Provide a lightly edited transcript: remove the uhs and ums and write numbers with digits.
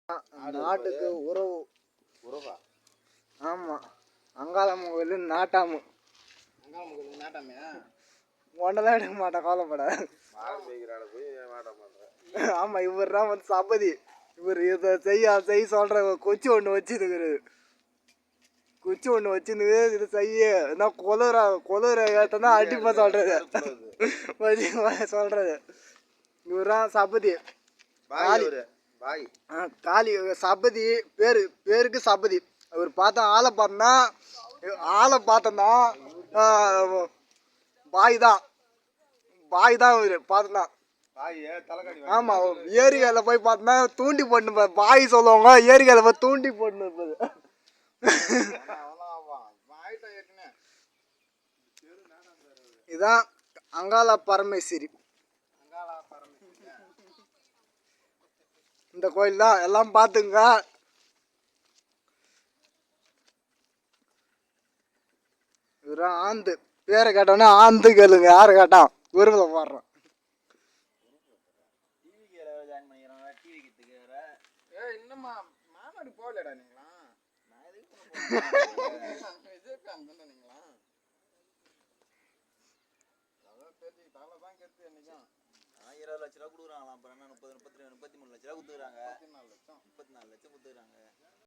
நாட்டுக்கு உறவு. உறவா? ஆமா. அங்காளம்மன் கோயில் நாட்டாமு. அங்காளம்மன் கோயில் நாட்டாமையா? ஒன்னதான் எடுக்க மாட்டேன், கவலைப்பட. ஆமா, இவர் தான் வந்து சபதி. இவர் இதை செய்ய சொல்ற கொச்சி ஒன்று வச்சுருக்குறது. குச்சி ஒன்று வச்சுன்னு இது செய்ய என்ன கொலுற ஏற்றனா அடிப்பா சொல்றது சொல்றது. இவர் தான் சபதி. காளி சபதி பேருக்கு சபதி. அவர் பார்த்தா ஆளை பார்த்தோன்னா பாய் தான் இவரு பார்த்தோன்னா. ஆமா, ஏரிகால போய் பார்த்தோன்னா தூண்டி போட்டு பாய் சொல்லுவாங்க, ஏரிகால போய் தூண்டி போட்டு இருப்பது. இதான் அங்காள பரமேஸ்வரி. இந்த கோயில் தான், எல்லாம் பார்த்துங்க. இவரான் ஆந்து. பேரை கேட்டோன்னே ஆந்து கேளுங்க, யாரை கேட்டான் விருதுல போடுறோம். இன்னுமா மாநாடு போகலடா நீங்களா? $20 லட்ச ரூபா கொடுக்குறாங்களாம். அப்புறம் என்ன 30, 32, 33 லட்ச ரூபா கொடுத்துருக்காங்க. 34 லட்சம் கொடுத்துருக்காங்க.